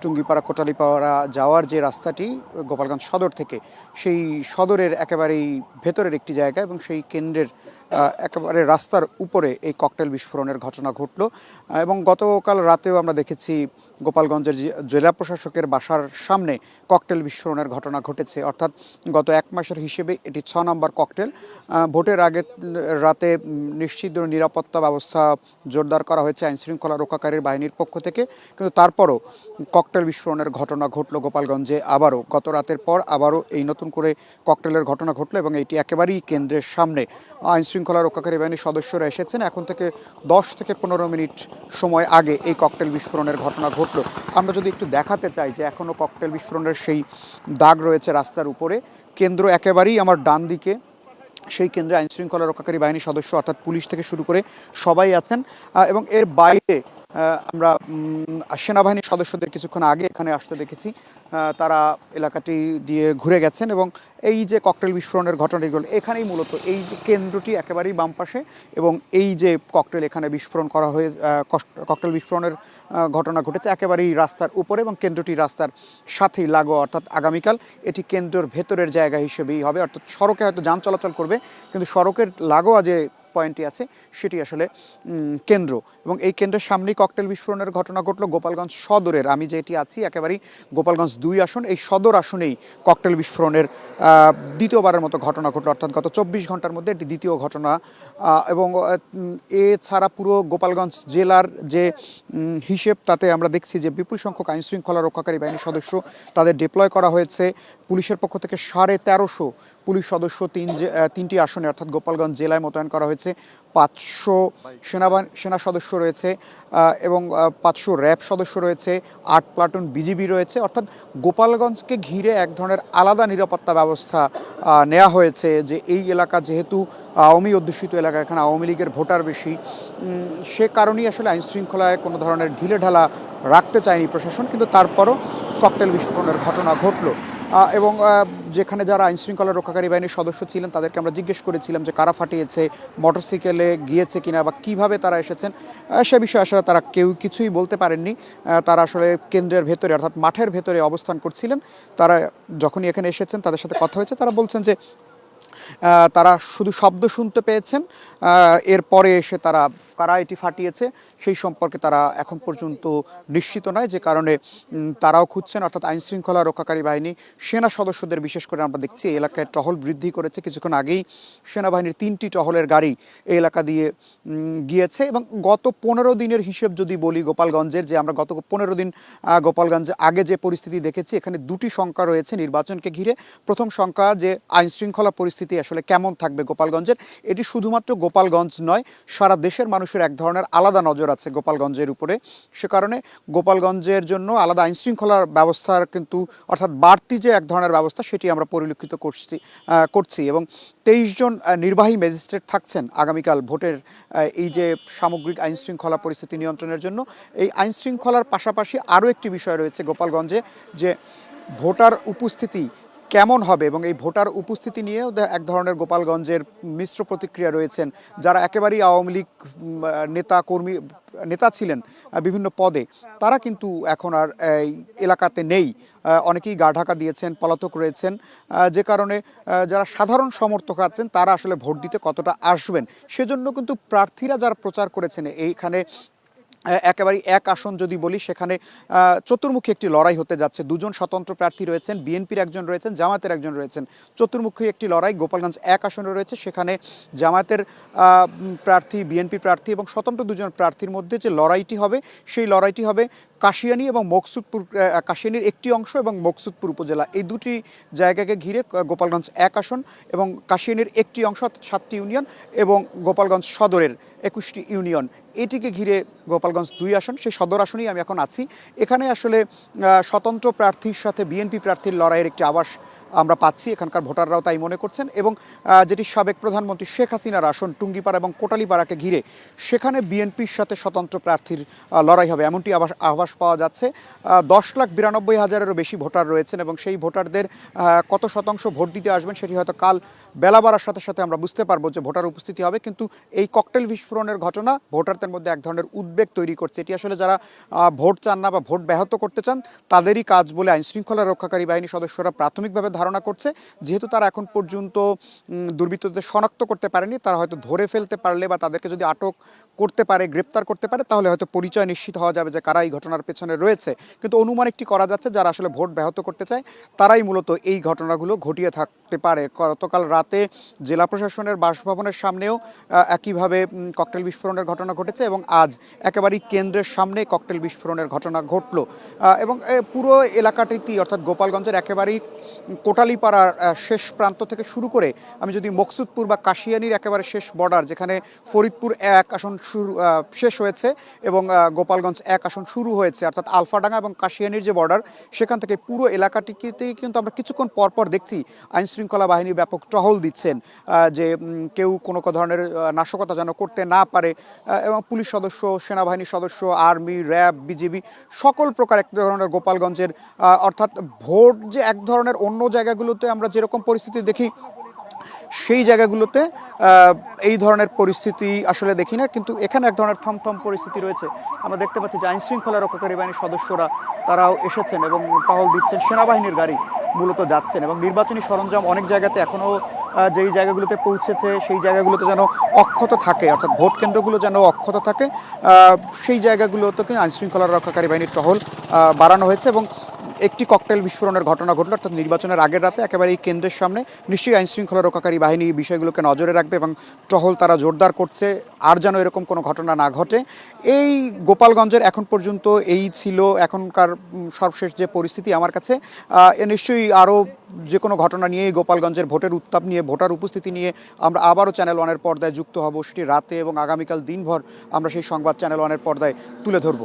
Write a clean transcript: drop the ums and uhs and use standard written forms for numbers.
টুঙ্গিপাড়া কোটালীপাড়া যাওয়ার যে রাস্তাটি গোপালগঞ্জ সদর থেকে, সেই সদরের একেবারেই ভেতরের একটি জায়গা এবং সেই কেন্দ্রের একেবারে রাস্তার উপরে এই ককটেল বিস্ফোরণের ঘটনা ঘটল। এবং গতকাল রাতেও আমরা দেখেছি গোপালগঞ্জের জেলা প্রশাসকের বাসার সামনে ককটেল বিস্ফোরণের ঘটনা ঘটেছে। অর্থাৎ গত এক মাসের হিসেবে এটি 6 নম্বর ককটেল। ভোটের আগে রাতে নিশ্চিত নিরাপত্তা ব্যবস্থা জোরদার করা হয়েছে আইনশৃঙ্খলা রক্ষাকারী বাহিনীর পক্ষ থেকে, কিন্তু তারপরও ককটেল বিস্ফোরণের ঘটনা ঘটল গোপালগঞ্জে। আবারও গত রাতের পর আবারও এই নতুন করে ককটেলের ঘটনা ঘটলো এবং এটি একেবারেই কেন্দ্রের সামনে। আইনশৃঙ্খলা রক্ষাকারী বাহিনীর সদস্যরা এসেছেন। এখন থেকে 10 থেকে 15 মিনিট সময় আগে এই ককটেল বিস্ফোরণের ঘটনা ঘটলো। আমরা যদি একটু দেখাতে চাই যে এখনও ককটেল বিস্ফোরণের সেই দাগ রয়েছে রাস্তার উপরে। কেন্দ্র একেবারেই আমার ডান দিকে, সেই কেন্দ্রে আইনশৃঙ্খলা রক্ষাকারী বাহিনীর সদস্য অর্থাৎ পুলিশ থেকে শুরু করে সবাই আছেন। এবং এর বাইরে আমরা সেনাবাহিনীর সদস্যদের কিছুক্ষণ আগে এখানে আসতে দেখেছি। তারা এলাকাটি দিয়ে ঘুরে গেছেন এবং এই যে ককটেল বিস্ফোরণের ঘটনাগুলো এখানেই মূলত এই যে কেন্দ্রটি একেবারেই বাম পাশে এবং এই যে ককটেল এখানে বিস্ফোরণ করা হয়ে ককটেল বিস্ফোরণের ঘটনা ঘটেছে একেবারেই রাস্তার উপরে এবং কেন্দ্রটি রাস্তার সাথেই লাগোয়া। অর্থাৎ আগামীকাল এটি কেন্দ্রের ভেতরের জায়গা হিসেবেই হবে। অর্থাৎ সড়কে হয়তো যান চলাচল করবে, কিন্তু সড়কের লাগোয়া যে পয়েন্টটি আছে সেটি আসলে কেন্দ্র। এবং এই কেন্দ্রের সামনেই ককটেল বিস্ফোরণের ঘটনা ঘটলো গোপালগঞ্জ সদরের। আমি যেটি আছি একেবারেই গোপালগঞ্জ 2 আসন, এই সদর আসনেই ককটেল বিস্ফোরণের দ্বিতীয়বারের মতো ঘটনা ঘটলো। অর্থাৎ গত 24 ঘন্টার মধ্যে এটি দ্বিতীয় ঘটনা। এবং এছাড়া পুরো গোপালগঞ্জ জেলার যে হিসেব, তাতে আমরা দেখছি যে বিপুল সংখ্যক আইনশৃঙ্খলা রক্ষাকারী বাহিনীর সদস্য তাদের ডিপ্লয় করা হয়েছে। পুলিশের পক্ষ থেকে 1350 পুলিশ সদস্য তিনটি আসনে অর্থাৎ গোপালগঞ্জ জেলায় মোতায়েন করা হয়েছে। 500 সেনা সদস্য রয়েছে এবং 500 র্যাব সদস্য রয়েছে, 8 প্লাটুন বিজিবি রয়েছে। অর্থাৎ গোপালগঞ্জকে ঘিরে এক ধরনের আলাদা নিরাপত্তা ব্যবস্থা নেওয়া হয়েছে। যে এই এলাকা যেহেতু আওয়ামী অধ্যুষিত এলাকা, এখানে আওয়ামী লীগের ভোটার বেশি, সে কারণেই আসলে আইনশৃঙ্খলায় কোনো ধরনের ঢিলেঢালা রাখতে চায়নি প্রশাসন, কিন্তু তারপরও ককটেল বিস্ফোরণের ঘটনা ঘটলো। এবং যেখানে যারা আইনশৃঙ্খলা রক্ষাকারী বাহিনীর সদস্য ছিলেন তাদেরকে আমরা জিজ্ঞেস করেছিলাম যে কারা ফাটিয়েছে, মোটরসাইকেলে গিয়েছে কিনা বা কিভাবে তারা এসেছেন। সে বিষয়ে আসলে তারা কেউ কিছুই বলতে পারেননি। তারা আসলে কেন্দ্রের ভেতরে অর্থাৎ মাঠের ভেতরে অবস্থান করছিলেন। তারা যখনই এখানে এসেছেন তাদের সাথে কথা হয়েছে, তারা বলছেন যে তারা শুধু শব্দ শুনতে পেয়েছেন। এরপরে এসে তারা কারা এটি ফাটিয়েছে সেই সম্পর্কে তারা এখন পর্যন্ত নিশ্চিত নয়, যে কারণে তারাও খুঁজছেন। অর্থাৎ আইনশৃঙ্খলা রক্ষাকারী বাহিনী সেনা সদস্যদের বিশেষ করে আমরা দেখছি এই এলাকায় টহল বৃদ্ধি করেছে। কিছুক্ষণ আগেই সেনাবাহিনীর 3টি টহলের গাড়ি এই এলাকা দিয়ে গিয়েছে। এবং গত 15 দিনের হিসেব যদি বলি গোপালগঞ্জের, যে আমরা গত 15 দিন গোপালগঞ্জে আগে যে পরিস্থিতি দেখেছি, এখানে 2টি সংখ্যা রয়েছে নির্বাচনকে ঘিরে। প্রথম সংখ্যা যে আইনশৃঙ্খলা পরিস্থিতি আসলে কেমন থাকবে গোপালগঞ্জের, এটি শুধুমাত্র গোপালগঞ্জ নয়, সারা দেশের মানুষের এক ধরনের আলাদা নজর আছে গোপালগঞ্জের উপরে। সে কারণে গোপালগঞ্জের জন্য আলাদা আইনশৃঙ্খলার ব্যবস্থার কিন্তু অর্থাৎ বাড়তি যে এক ধরনের ব্যবস্থা সেটি আমরা পরিলক্ষিত করছি। এবং 23 জন নির্বাহী ম্যাজিস্ট্রেট থাকছেন আগামীকাল ভোটের এই যে সামগ্রিক আইনশৃঙ্খলা পরিস্থিতি নিয়ন্ত্রণের জন্য। এই আইনশৃঙ্খলার পাশাপাশি আরও একটি বিষয় রয়েছে গোপালগঞ্জে, যে ভোটার উপস্থিতি কেমন হবে। এবং এই ভোটার উপস্থিতি নিয়েও এক ধরনের গোপালগঞ্জের মিশ্র প্রতিক্রিয়া রয়েছেন। যারা একেবারেই আওয়ামী লীগ নেতা ছিলেন বিভিন্ন পদে, তারা কিন্তু এখন আর এই এলাকাতে নেই। অনেকেই গা ঢাকা দিয়েছেন, পলাতক রয়েছেন, যে কারণে যারা সাধারণ সমর্থক আছেন তারা আসলে ভোট দিতে কতটা আসবেন সেজন্য কিন্তু প্রার্থীরা যারা প্রচার করেছেন এইখানে একেবারে এক আসন যদি বলি, সেখানে চতুর্মুখী একটি লড়াই হতে যাচ্ছে। 2 জন স্বতন্ত্র প্রার্থী রয়েছেন, বিএনপির একজন রয়েছেন, জামায়াতের একজন রয়েছেন। চতুর্মুখী একটি লড়াই গোপালগঞ্জ 1 আসনে রয়েছে। সেখানে জামায়াতের প্রার্থী, বিএনপি প্রার্থী এবং স্বতন্ত্র 2 জন প্রার্থীর মধ্যে যে লড়াইটি হবে, সেই লড়াইটি হবে কাশিয়ানী এবং মকসুদপুর, কাশিয়ানীর একটি অংশ এবং মকসুদপুর উপজেলা, এই 2টি জায়গাকে ঘিরে গোপালগঞ্জ 1 আসন এবং কাশিয়ানীর একটি অংশ 7টি ইউনিয়ন এবং গোপালগঞ্জ সদরের 21টি ইউনিয়ন, এটিকে ঘিরে গোপালগঞ্জ 2 আসন। সেই সদর আসনেই আমি এখন আছি। এখানে আসলে স্বতন্ত্র প্রার্থীর সাথে বিএনপি প্রার্থীর লড়াইয়ের একটি আভাস আমরা পাচ্ছি, এখানকার ভোটাররাও তাই মনে করছেন। এবং যেটি সাবেক প্রধানমন্ত্রী শেখ হাসিনার আসন টুঙ্গিপাড়া এবং কোটালীপাড়াকে ঘিরে, সেখানে বিএনপির সাথে স্বতন্ত্র প্রার্থীর লড়াই হবে এমনটি আভাস পাওয়া যাচ্ছে। 10,92,000-এরও বেশি ভোটার রয়েছেন এবং সেই ভোটারদের কত শতাংশ ভোট দিতে আসবেন সেটি হয়তো কাল বেলা বাড়ার সাথে সাথে আমরা বুঝতে পারবো যে ভোটার উপস্থিতি হবে। কিন্তু এই ককটেল বিস্ফোরণের ঘটনা ভোটারদের মধ্যে এক ধরনের উদ্বেগ তৈরি করছে। এটি আসলে যারা ভোট চান না বা ভোট ব্যাহত করতে চান তাদেরই কাজ বলে আইনশৃঙ্খলা রক্ষাকারী বাহিনীর সদস্যরা প্রাথমিকভাবে ধারণা করছে। যেহেতু তারা এখন পর্যন্ত দুর্বৃত্তদের শনাক্ত করতে পারেনি, তারা হয়তো ধরে ফেলতে পারলে বা তাদেরকে যদি আটক করতে পারে, গ্রেপ্তার করতে পারে, তাহলে হয়তো পরিচয় নিশ্চিত হওয়া যাবে যে কারা এই ঘটনার পেছনে রয়েছে। কিন্তু অনুমান একটি করা যাচ্ছে যারা আসলে ভোট ব্যাহত করতে চায় তারাই মূলত এই ঘটনাগুলো ঘটিয়ে থাকতে পারে। গতকাল রাতে জেলা প্রশাসনের বাসভবনের সামনেও একইভাবে ককটেল বিস্ফোরণের ঘটনা ঘটেছে এবং আজ একেবারেই কেন্দ্রের সামনে ককটেল বিস্ফোরণের ঘটনা ঘটলো। এবং পুরো এলাকাটিতেই অর্থাৎ গোপালগঞ্জের একেবারেই কোটালীপাড়ার শেষ প্রান্ত থেকে শুরু করে আমি যদি মকসুদপুর বা কাশিয়ানির একেবারে শেষ বর্ডার, যেখানে ফরিদপুর 1 আসন শেষ হয়েছে এবং গোপালগঞ্জ 1 আসন শুরু হয়েছে, অর্থাৎ আলফাডাঙ্গা এবং কাশিয়ানির যে বর্ডার, সেখান থেকে পুরো এলাকাটিতেই কিন্তু আমরা কিছুক্ষণ পরপর দেখছি আইনশৃঙ্খলা বাহিনী ব্যাপক টহল দিচ্ছেন যে কেউ কোনো ধরনের নাশকতা যেন করতে না পারে। এবং পুলিশ সদস্য, সেনাবাহিনীর সদস্য, আর্মি, র্যাব, বিজিবি সকল প্রকার এক ধরনের গোপালগঞ্জের অর্থাৎ ভোট যে এক ধরনের অন্য জায়গাগুলোতে আমরা যেরকম পরিস্থিতি দেখি সেই জায়গাগুলোতে এই ধরনের পরিস্থিতি আসলে দেখি না, কিন্তু এখানে এক ধরনের থমথম পরিস্থিতি রয়েছে। আমরা দেখতে পাচ্ছি যে আইনশৃঙ্খলা রক্ষাকারী বাহিনীর সদস্যরা তারাও এসেছেন এবং টহল দিচ্ছেন, সেনাবাহিনীর গাড়ি মূলত যাচ্ছেন এবং নির্বাচনী সরঞ্জাম অনেক জায়গাতে এখনও যেই জায়গাগুলোতে পৌঁছেছে সেই জায়গাগুলোতে যেন অক্ষত থাকে, অর্থাৎ ভোট কেন্দ্রগুলো যেন অক্ষত থাকে, সেই জায়গাগুলোতে আইনশৃঙ্খলা রক্ষাকারী বাহিনীর টহল বাড়ানো হয়েছে। এবং একটি ককটেল বিস্ফোরণের ঘটনা ঘটল অর্থাৎ নির্বাচনের আগের রাতে একেবারে এই কেন্দ্রের সামনে। নিশ্চয়ই আইনশৃঙ্খলা রক্ষাকারী বাহিনী বিষয়গুলোকে নজরে রাখবে এবং টহল তারা জোরদার করছে আর যেন এরকম কোনো ঘটনা না ঘটে। এই গোপালগঞ্জের এখন পর্যন্ত এই ছিল এখনকার সর্বশেষ যে পরিস্থিতি আমার কাছে। নিশ্চয়ই আরও যে কোনো ঘটনা নিয়ে গোপালগঞ্জের ভোটের উত্তাপ নিয়ে, ভোটার উপস্থিতি নিয়ে আমরা আবারও চ্যানেল ওয়ানের পর্দায় যুক্ত হব। সেটি রাতে এবং আগামীকাল দিনভর আমরা সেই সংবাদ চ্যানেল ওয়ানের পর্দায় তুলে ধরব।